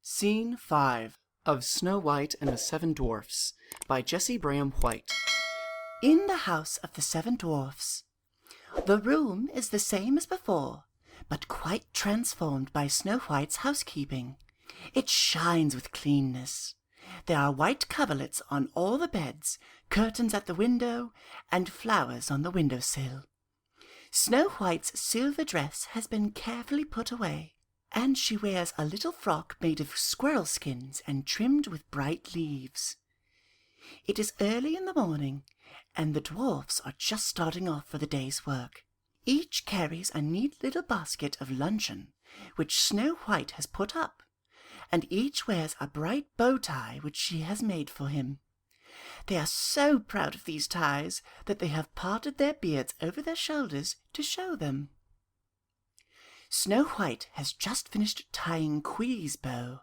Scene 5 of Snow White and the Seven Dwarfs by Jessie Braham White. In the house of the 7 dwarfs. The room is the same as before, but quite transformed by Snow White's housekeeping. It shines with cleanness. There are white coverlets on all the beds, curtains at the window, and flowers on the window-sill. Snow White's silver dress has been carefully put away, and she wears a little frock made of squirrel skins and trimmed with bright leaves. It is early in the morning, and the dwarfs are just starting off for the day's work. Each carries a neat little basket of luncheon, which Snow White has put up, and each wears a bright bow tie which she has made for him. They are so proud of these ties that they have parted their beards over their shoulders to show them. Snow White has just finished tying Quee's bow.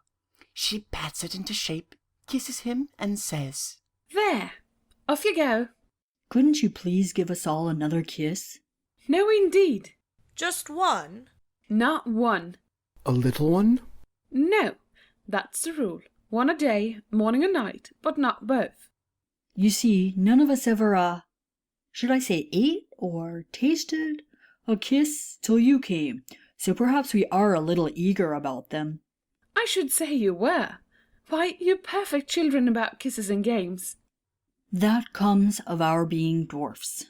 She pats it into shape, kisses him, and says, "There, off you go." Couldn't you please give us all another kiss? No, indeed. Just one? Not one. A little one? No, that's the rule. One a day, morning and night, but not both. You see, none of us ever, should I say ate or tasted a kiss till you came, so perhaps we are a little eager about them. I should say you were. Why, you're perfect children about kisses and games. That comes of our being dwarfs.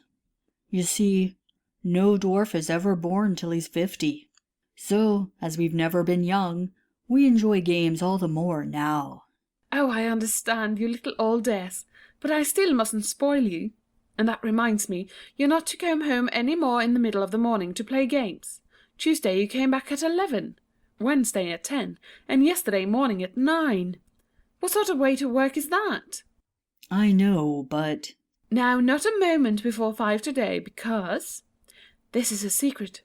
You see, no dwarf is ever born till he's 50. So, as we've never been young, we enjoy games all the more now. Oh, I understand, you little old ass, but I still mustn't spoil you. And that reminds me, you're not to come home any more in the middle of the morning to play games. Tuesday you came back at 11, Wednesday at 10, and yesterday morning at 9. What sort of way to work is that? I know, but... Now, not a moment before 5 today, because... This is a secret.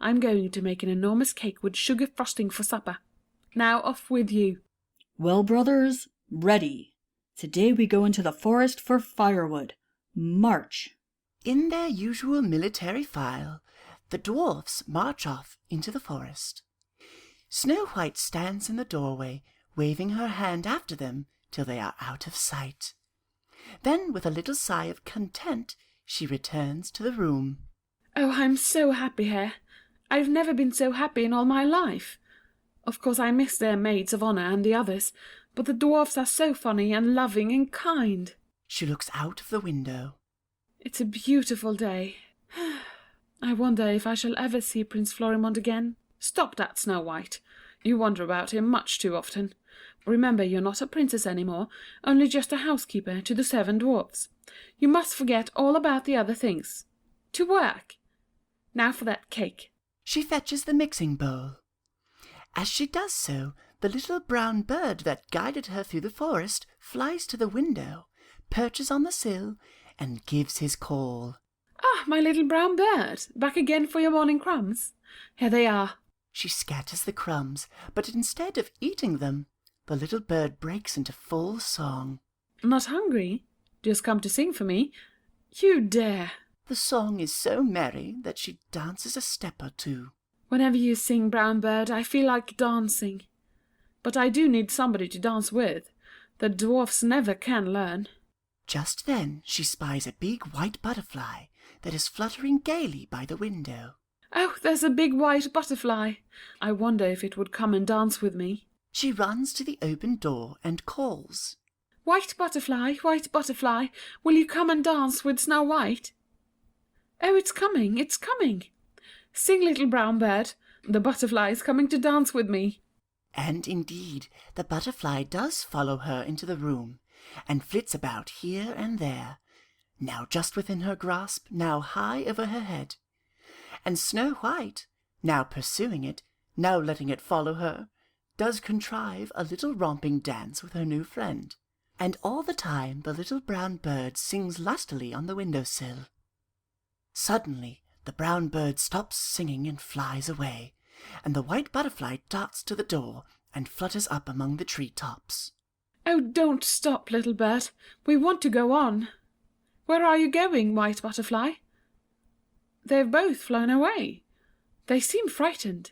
I'm going to make an enormous cake with sugar frosting for supper. Now off with you. Well, brothers, ready. Today we go into the forest for firewood. March. In their usual military file, the dwarfs march off into the forest. Snow White stands in the doorway, waving her hand after them till they are out of sight. Then, with a little sigh of content, she returns to the room. Oh, I'm so happy here. I've never been so happy in all my life. Of course I miss their maids of honour and the others, but the dwarfs are so funny and loving and kind. She looks out of the window. It's a beautiful day. I wonder if I shall ever see Prince Florimond again. Stop that, Snow White. You wonder about him much too often. Remember, you're not a princess any more, only just a housekeeper to the 7 dwarfs. You must forget all about the other things. To work. Now for that cake. She fetches the mixing bowl. As she does so, the little brown bird that guided her through the forest flies to the window, perches on the sill, and gives his call. Ah, my little brown bird, back again for your morning crumbs. Here they are. She scatters the crumbs, but instead of eating them, the little bird breaks into full song. Not hungry? Just come to sing for me? You dare. The song is so merry that she dances a step or two. Whenever you sing, brown bird, I feel like dancing. But I do need somebody to dance with. The dwarfs never can learn. Just then she spies a big white butterfly that is fluttering gaily by the window. Oh, there's a big white butterfly. I wonder if it would come and dance with me. She runs to the open door and calls. White butterfly, will you come and dance with Snow White? Oh, it's coming, it's coming. Sing, little brown bird. The butterfly is coming to dance with me. And indeed, the butterfly does follow her into the room, and flits about here and there, now just within her grasp, now high over her head. And Snow White, now pursuing it, now letting it follow her, does contrive a little romping dance with her new friend. And all the time the little brown bird sings lustily on the window-sill. Suddenly the brown bird stops singing and flies away, and the white butterfly darts to the door and flutters up among the tree-tops. Oh, don't stop, little bird. We want to go on. Where are you going, white butterfly? They've both flown away. They seem frightened.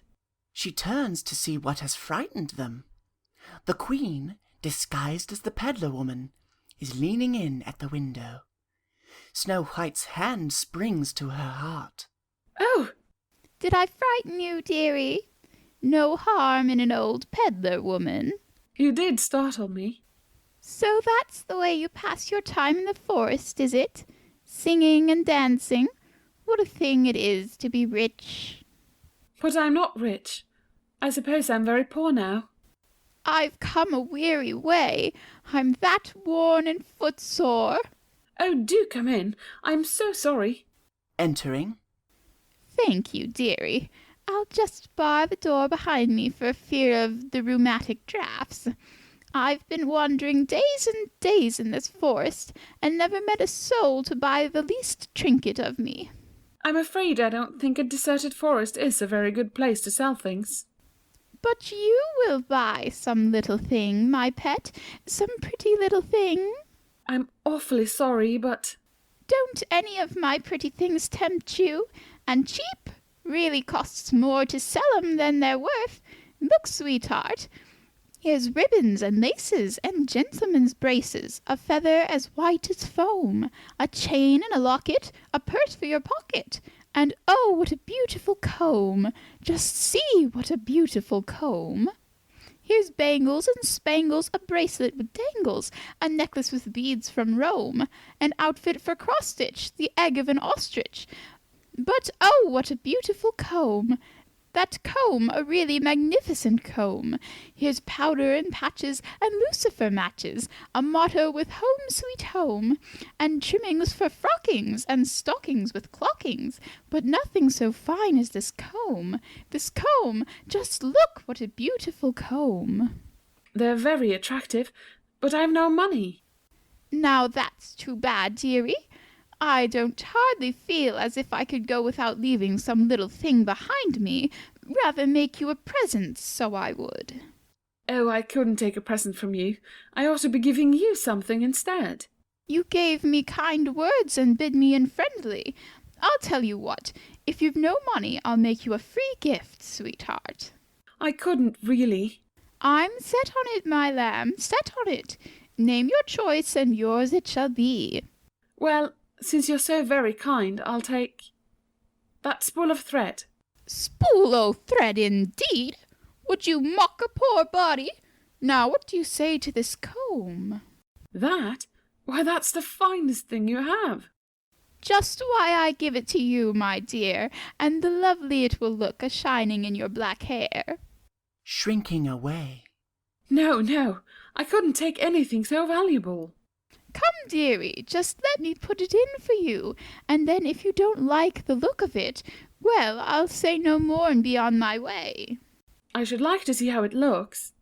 She turns to see what has frightened them. The queen, disguised as the peddler woman, is leaning in at the window. Snow White's hand springs to her heart. Oh, Did I frighten you, dearie? No harm in an old peddler woman. you did startle me. So that's the way you pass your time in the forest, is it? Singing and dancing? What a thing it is to be rich. But I'm not rich. I suppose I'm very poor now. I've come a weary way. I'm that worn and footsore. Oh, do come in. I'm so sorry. Entering, Thank you, dearie. I'll just bar the door behind me for fear of the rheumatic draughts. I've been wandering days and days in this forest, and never met a soul to buy the least trinket of me. I'm afraid I don't think a deserted forest is a very good place to sell things. But you will buy some little thing, my pet, some pretty little thing. I'm awfully sorry, but Don't any of my pretty things tempt you? And cheap? Really costs more to sell 'em than they're worth. Look, sweetheart. Here's ribbons and laces and gentlemen's braces, a feather as white as foam, a chain and a locket, a purse for your pocket, and oh, what a beautiful comb! Just see what a beautiful comb! Here's bangles and spangles, a bracelet with dangles, a necklace with beads from Rome, an outfit for cross-stitch, the egg of an ostrich. But oh, what a beautiful comb! That comb, a really magnificent comb. Here's powder and patches and lucifer matches, a motto with home sweet home, and trimmings for frockings and stockings with clockings. But nothing so fine as this comb. This comb, just look what a beautiful comb. they're very attractive. But I've no money. Now that's too bad, dearie. I don't hardly feel as if I could go without leaving some little thing behind me. Rather make you a present, so I would. Oh, I couldn't take a present from you. I ought to be giving you something instead. You gave me kind words and bid me in friendly. I'll tell you what, if you've no money, I'll make you a free gift, sweetheart. I couldn't really. I'm set on it, my lamb, set on it. Name your choice, and yours it shall be. Well, since you're so very kind, I'll take that spool of thread. Spool o' thread, indeed! Would you mock a poor body? Now, what do you say to this comb? That? Why, that's the finest thing you have. Just why I give it to you, my dear, and the lovely it will look a-shining in your black hair. shrinking away. No, no, I couldn't take anything so valuable. Come, dearie, just let me put it in for you, and then if you don't like the look of it, well, I'll say no more and be on my way. I should like to see how it looks,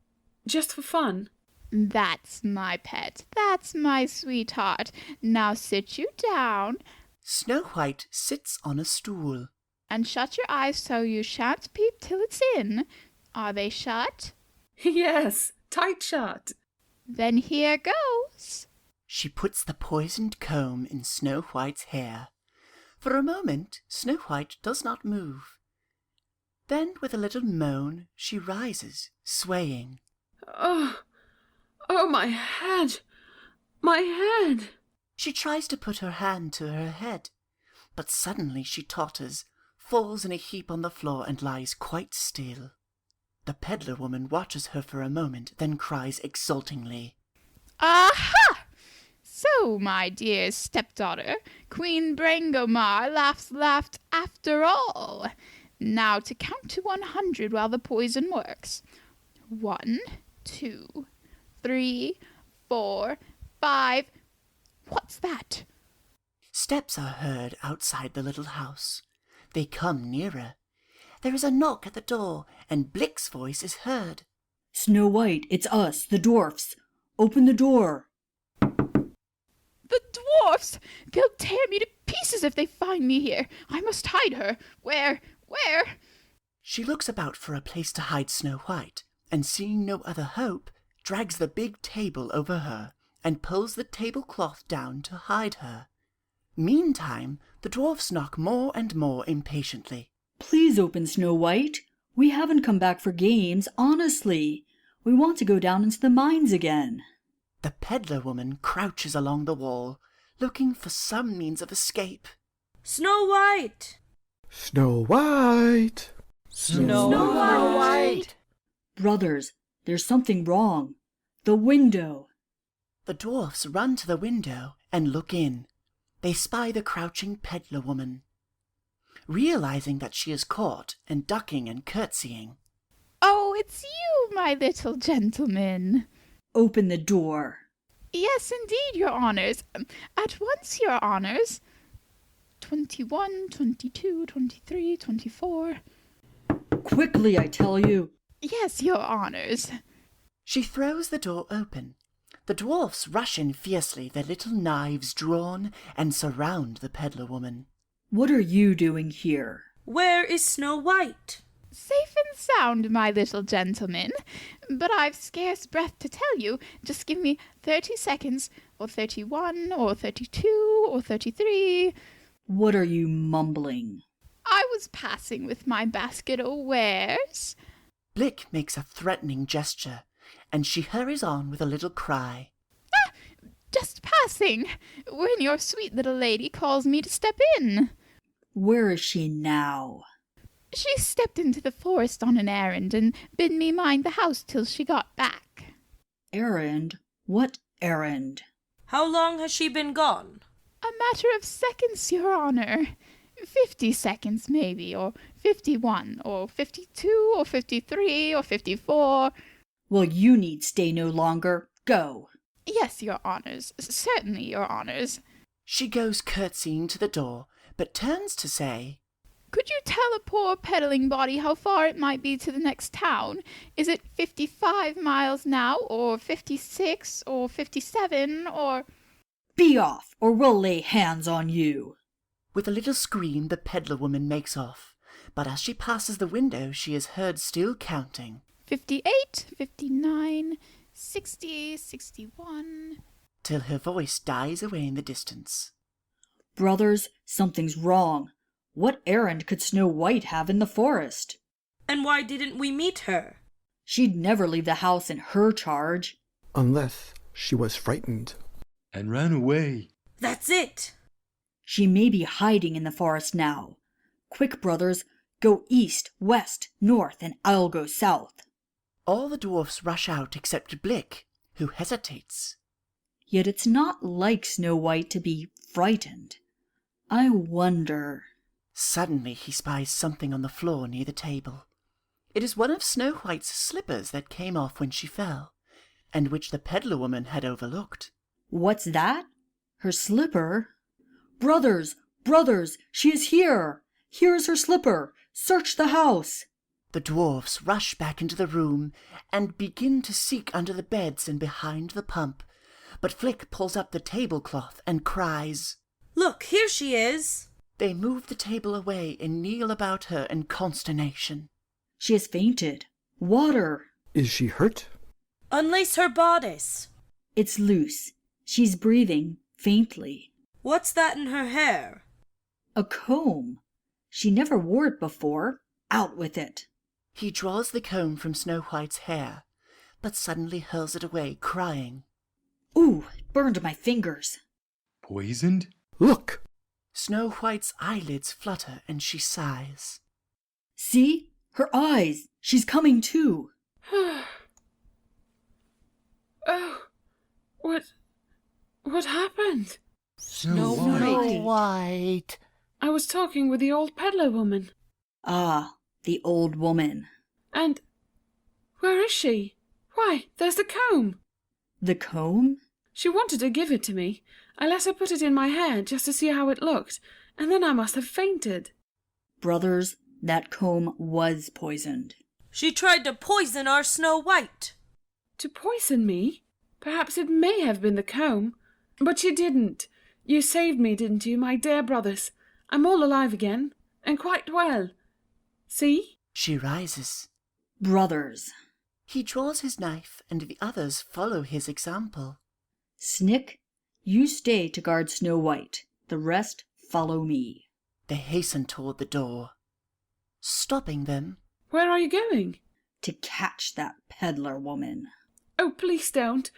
just for fun. That's my pet, that's my sweetheart. Now sit you down, Snow White sits on a stool. and shut your eyes so you shan't peep till it's in. Are they shut? Yes, tight shut. Then here goes. She puts the poisoned comb in Snow White's hair. For a moment, Snow White does not move. Then, with a little moan, she rises, swaying. Oh, my head, my head. She tries to put her hand to her head, but suddenly she totters, falls in a heap on the floor, and lies quite still. The peddler woman watches her for a moment, then cries exultingly, Aha! So, my dear stepdaughter, Queen Brangomar laughed after all. Now to count to 100 while the poison works. 1, 2, 3, 4, 5. What's that? Steps are heard outside the little house. They come nearer. There is a knock at the door, and Blick's voice is heard. Snow White, it's us, the Dwarfs. Open the door. The dwarfs! They'll tear me to pieces if they find me here. I must hide her. Where? She looks about for a place to hide Snow White, and seeing no other hope, drags the big table over her, and pulls the tablecloth down to hide her. Meantime, the dwarfs knock more and more impatiently. Please open, Snow White. We haven't come back for games, honestly. We want to go down into the mines again. The peddler woman crouches along the wall, looking for some means of escape. Snow White! Snow White! Snow White! Brothers, there's something wrong. The window. The dwarfs run to the window and look in. They spy the crouching peddler woman. Realizing that she is caught and ducking and curtsying. Oh, it's you, my little gentleman. Open the door. Yes, indeed, your honours. At once, your honours. 21, 22, 23, 24. Quickly, I tell you. Yes, your honours. She throws the door open. The dwarfs rush in fiercely, their little knives drawn, and surround the peddler woman. What are you doing here? Where is Snow White? Safe and sound, my little gentleman. But I've scarce breath to tell you. Just give me 30 seconds, or 31, or 32, or 33. What are you mumbling? I was passing with my basket o' wares. Blick makes a threatening gesture, and she hurries on with a little cry. Just passing, when your sweet little lady calls me to step in. Where is she now? She stepped into the forest on an errand and bid me mind the house till she got back. Errand? What errand? How long has she been gone? A matter of seconds, your honour. 50 seconds, maybe, or 51, or 52, or 53, or 54. Well, you need stay no longer. Go. Yes, your honours. Certainly, your honours. She goes curtsying to the door, but turns to say, Could you tell a poor peddling body how far it might be to the next town? Is it 55 miles now, or 56, or 57, or... Be off, or we'll lay hands on you. With a little scream, the peddler woman makes off, but as she passes the window, she is heard still counting. 58, 59, 60, 61... till her voice dies away in the distance. Brothers, something's wrong. What errand could Snow White have in the forest? And why didn't we meet her? She'd never leave the house in her charge. Unless she was frightened. And ran away. That's it! She may be hiding in the forest now. Quick, brothers, go east, west, north, and I'll go south. All the dwarfs rush out except Blick, who hesitates. Yet it's not like Snow White to be frightened. I wonder... Suddenly he spies something on the floor near the table. It is one of Snow White's slippers that came off when she fell, and which the peddler woman had overlooked. What's that? Her slipper? Brothers, brothers, she is here! Here is her slipper! Search the house! The dwarfs rush back into the room and begin to seek under the beds and behind the pump, but Flick pulls up the tablecloth and cries, Look, here she is! They move the table away and kneel about her in consternation. She has fainted. Water! Is she hurt? Unlace her bodice. It's loose. She's breathing faintly. What's that in her hair? A comb. She never wore it before. Out with it. He draws the comb from Snow White's hair, but suddenly hurls it away, crying. Ooh, it burned my fingers. Poisoned? Look! Snow White's eyelids flutter and she sighs. See? Her eyes. She's coming too. Oh, what happened? Snow White. I was talking with the old peddler woman. Ah, the old woman. And where is she? Why, there's the comb. The comb? She wanted to give it to me. I let her put it in my hair just to see how it looked, and then I must have fainted. Brothers, that comb was poisoned. She tried to poison our Snow White. To poison me? Perhaps it may have been the comb. But she didn't. You saved me, didn't you, my dear brothers? I'm all alive again, and quite well. See? She rises. Brothers. He draws his knife and the others follow his example. Snick, you stay to guard Snow White. The rest follow me. They hasten toward the door. Stopping them, Where are you going? to catch that peddler woman. Oh, please don't.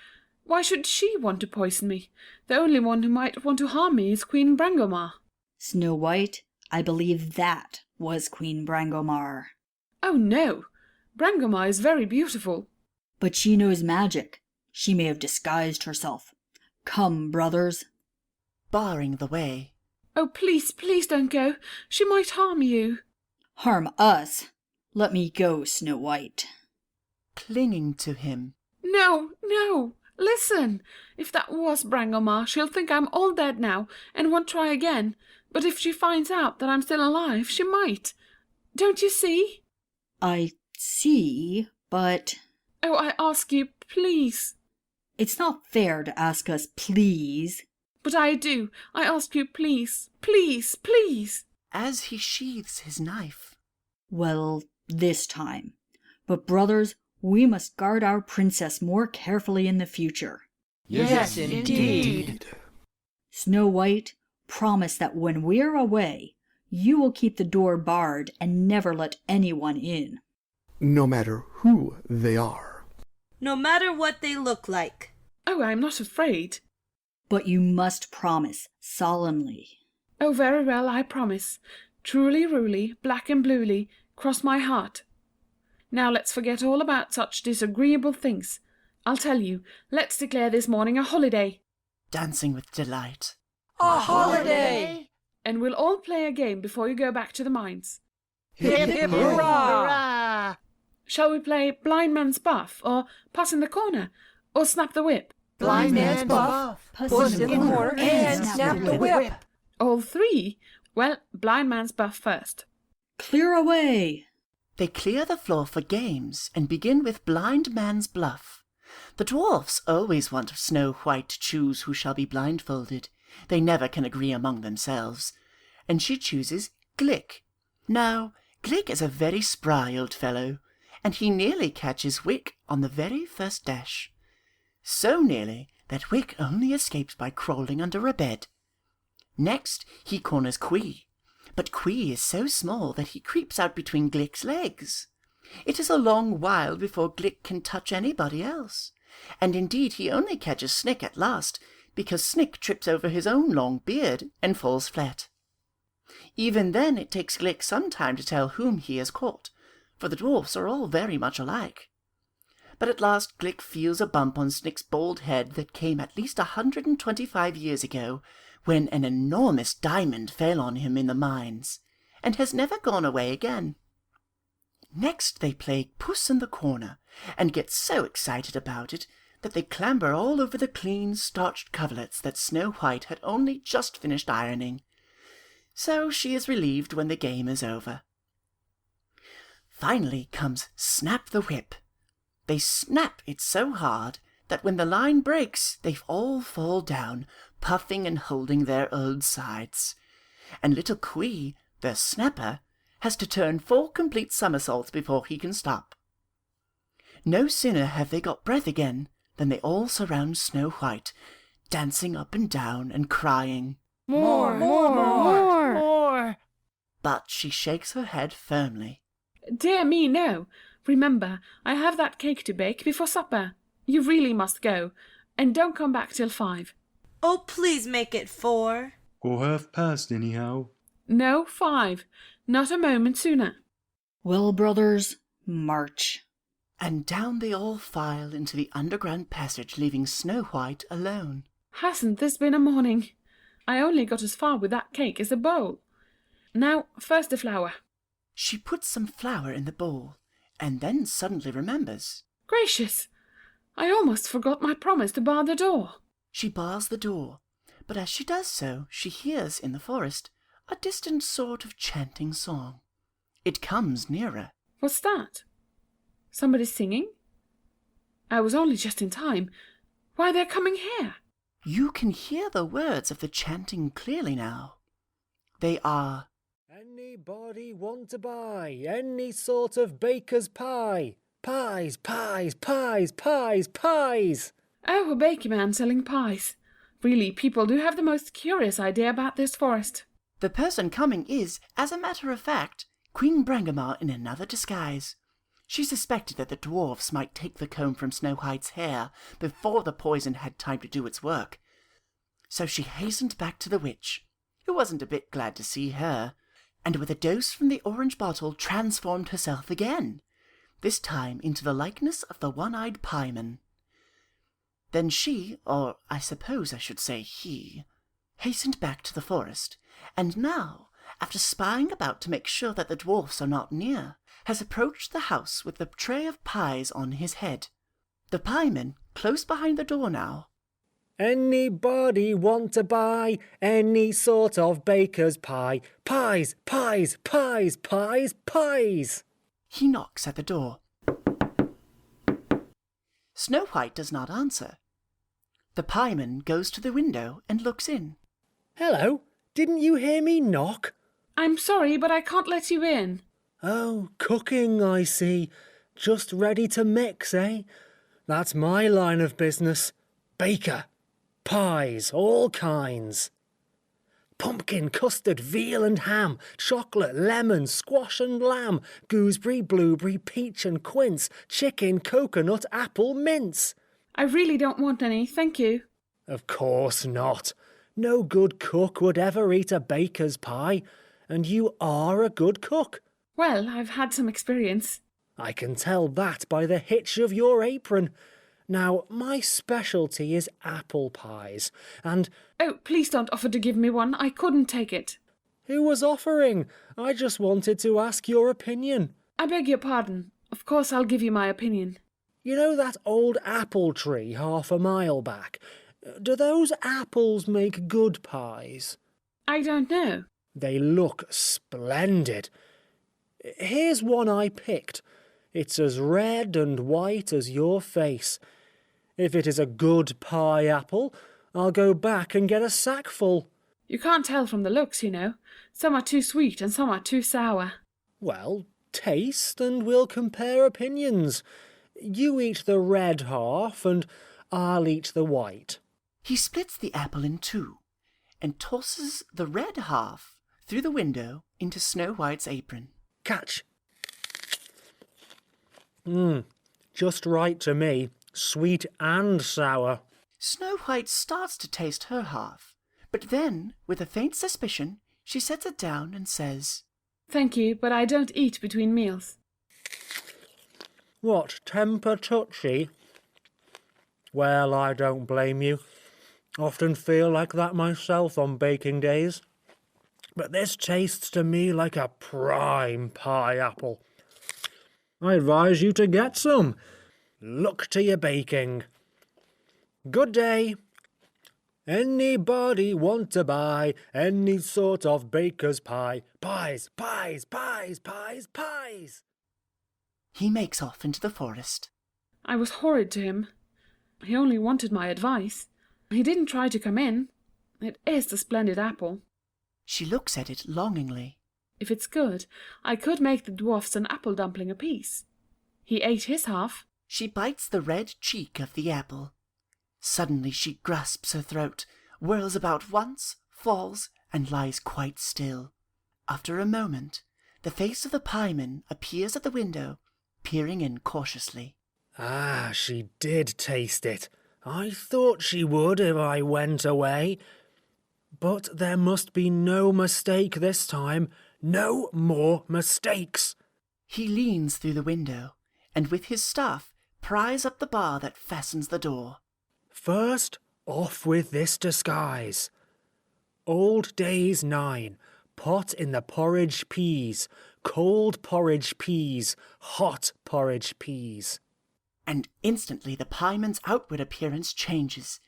Why should she want to poison me? The only one who might want to harm me is Queen Brangomar. Snow White, I believe that was Queen Brangomar. Oh, no. Brangomar is very beautiful. But she knows magic. She may have disguised herself. Come, brothers. Barring the way. Oh, please, please don't go. She might harm you. Harm us? Let me go, Snow White. Clinging to him. No, no. Listen. If that was Brangomar, she'll think I'm all dead now and won't try again. But if she finds out that I'm still alive, she might. Don't you see? I see, but Oh, I ask you, please. it's not fair to ask us please. But I do. I ask you, please, please, please. As he sheathes his knife. Well, this time. But brothers, we must guard our princess more carefully in the future. Yes, Indeed. Snow White, promise that when we're away, you will keep the door barred and never let anyone in. No matter who they are. No matter what they look like. Oh, I'm not afraid. But you must promise solemnly. Oh, very well, I promise. Truly, ruly, black and bluely, cross my heart. Now let's forget all about such disagreeable things. I'll tell you, let's declare this morning a holiday. Dancing with delight. A holiday! And we'll all play a game before you go back to the mines. Hip, hip, hurrah! Hurrah! Shall we play Blind Man's Buff, or Pass in the Corner, or Snap the Whip? Blind man's buff, puss in the corner, and snap the whip. All three? Well, Blind Man's Buff first. Clear away! They clear the floor for games and begin with Blind Man's Bluff. The dwarfs always want Snow White to choose who shall be blindfolded. They never can agree among themselves. And she chooses Glick. Now, Glick is a very spry old fellow, and he nearly catches Wick on the very first dash. So nearly that Wick only escapes by crawling under a bed. Next, he corners Quee, but Quee is so small that he creeps out between Glick's legs. It is a long while before Glick can touch anybody else, and indeed he only catches Snick at last, because Snick trips over his own long beard and falls flat. Even then it takes Glick some time to tell whom he has caught, for the dwarfs are all very much alike. But at last Glick feels a bump on Snick's bald head that came at least 125 years ago, when an enormous diamond fell on him in the mines, and has never gone away again. Next they play Puss in the Corner, and get so excited about it that they clamber all over the clean, starched coverlets that Snow White had only just finished ironing. So she is relieved when the game is over. Finally comes Snap the Whip. They snap it so hard that when the line breaks, they all fall down, puffing and holding their old sides. And little Quee, the snapper, has to turn 4 complete somersaults before he can stop. No sooner have they got breath again than they all surround Snow White, dancing up and down and crying, More, more, more, more. But she shakes her head firmly. Dear me, no. Remember, I have that cake to bake before supper. You really must go, and don't come back till 5. Oh, please make it 4. Or 1:30 anyhow. No, 5. Not a moment sooner. Well, brothers, march. And down they all file into the underground passage, leaving Snow White alone. Hasn't this been a morning? I only got as far with that cake as a bowl. Now, first the flour. She puts some flour in the bowl, and then suddenly remembers. Gracious! I almost forgot my promise to bar the door. She bars the door, but as she does so, she hears in the forest a distant sort of chanting song. It comes nearer. What's that? Somebody singing? I was only just in time. Why, they're coming here. You can hear the words of the chanting clearly now. They are, Anybody want to buy any sort of baker's pie? Pies, pies, pies, pies, pies! Oh, a baker man selling pies. Really, people do have the most curious idea about this forest. the person coming is, as a matter of fact, Queen Brangomar in another disguise. She suspected that the dwarfs might take the comb from Snow White's hair before the poison had time to do its work. So she hastened back to the witch, who wasn't a bit glad to see her, and with a dose from the orange bottle transformed herself again, this time into the likeness of the one-eyed pieman. Then she, or I suppose I should say he, hastened back to the forest, and now, after spying about to make sure that the dwarfs are not near, has approached the house with the tray of pies on his head. The pieman, close behind the door now. Anybody want to buy any sort of baker's pie? Pies, pies, pies, pies, pies! He knocks at the door. Snow White does not answer. The pieman goes to the window and looks in. Hello, didn't you hear me knock? I'm sorry, but I can't let you in. Oh, cooking, I see. Just ready to mix, eh? That's my line of business. Baker. Pies, all kinds. Pumpkin, custard, veal and ham, chocolate, lemon, squash and lamb, gooseberry, blueberry, peach and quince, chicken, coconut, apple, mince. I really don't want any, thank you. Of course not. No good cook would ever eat a baker's pie, and you are a good cook. Well, I've had some experience. I can tell that by the hitch of your apron. Now, my specialty is apple pies, and... Oh, please don't offer to give me one. I couldn't take it. Who was offering? I just wanted to ask your opinion. I beg your pardon. Of course I'll give you my opinion. You know that old apple tree half a mile back? Do those apples make good pies? I don't know. They look splendid. Here's one I picked. It's as red and white as your face. If it is a good pie apple, I'll go back and get a sackful. You can't tell from the looks, you know. Some are too sweet and some are too sour. Well, taste and we'll compare opinions. You eat the red half and I'll eat the white. He splits the apple in two and tosses the red half through the window into Snow White's apron. Catch. Just right to me. Sweet and sour. Snow White starts to taste her half, but then, with a faint suspicion, she sets it down and says, Thank you, but I don't eat between meals. What, temper touchy? Well, I don't blame you. Often feel like that myself on baking days. But this tastes to me like a prime pie apple. I advise you to get some. Look to your baking. Good day. Anybody want to buy any sort of baker's pie? Pies, pies, pies, pies, pies. He makes off into the forest. I was horrid to him. He only wanted my advice. He didn't try to come in. It is a splendid apple. She looks at it longingly. If it's good, I could make the dwarfs an apple dumpling apiece. He ate his half. She bites the red cheek of the apple. Suddenly she grasps her throat, whirls about once, falls, and lies quite still. After a moment, the face of the pieman appears at the window, peering in cautiously. Ah, she did taste it. I thought she would if I went away. But there must be no mistake this time. No more mistakes. He leans through the window, and with his staff pries up the bar that fastens the door. First, off with this disguise. Old days 9. Pot in the porridge peas. Cold porridge peas. Hot porridge peas. And instantly the pieman's outward appearance changes,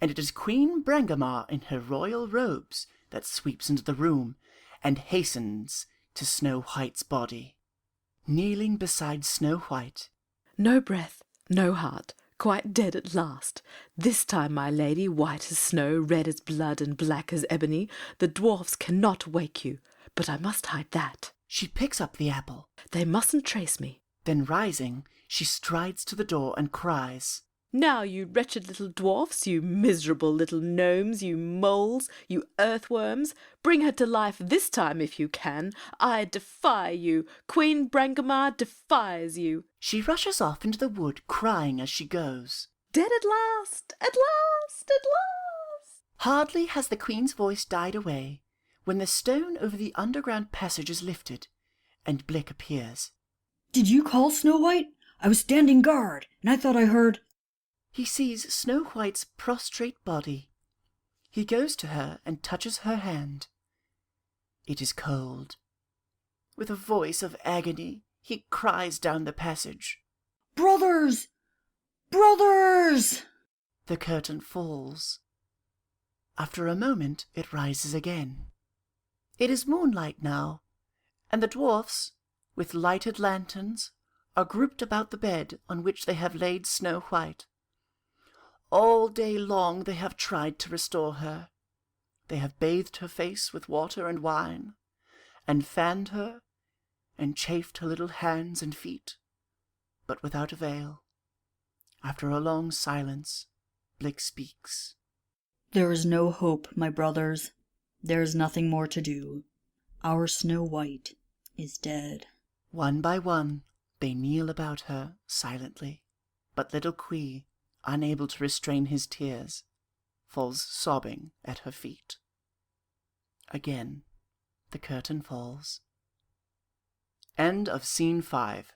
and it is Queen Brangamar in her royal robes that sweeps into the room and hastens to Snow White's body. Kneeling beside Snow White. No breath, no heart, quite dead at last. This time, my lady, white as snow, red as blood, and black as ebony, the dwarfs cannot wake you, but I must hide that. She picks up the apple. They mustn't trace me. Then rising, she strides to the door and cries, Now, you wretched little dwarfs, you miserable little gnomes, you moles, you earthworms, bring her to life this time if you can. I defy you. Queen Brangamar defies you. She rushes off into the wood, crying as she goes. Dead at last! At last! At last! Hardly has the queen's voice died away when the stone over the underground passage is lifted, and Blick appears. Did you call, Snow White? I was standing guard, and I thought I heard... He sees Snow White's prostrate body. He goes to her and touches her hand. It is cold. With a voice of agony, he cries down the passage. Brothers! Brothers! The curtain falls. After a moment, it rises again. It is moonlight now, and the dwarfs, with lighted lanterns, are grouped about the bed on which they have laid Snow White. All day long they have tried to restore her. They have bathed her face with water and wine, and fanned her, and chafed her little hands and feet, but without avail. After a long silence, Blick speaks. There is no hope, my brothers. There is nothing more to do. Our Snow White is dead. One by one, they kneel about her silently, but little Quee, unable to restrain his tears, falls sobbing at her feet. Again, the curtain falls. End of Scene 5.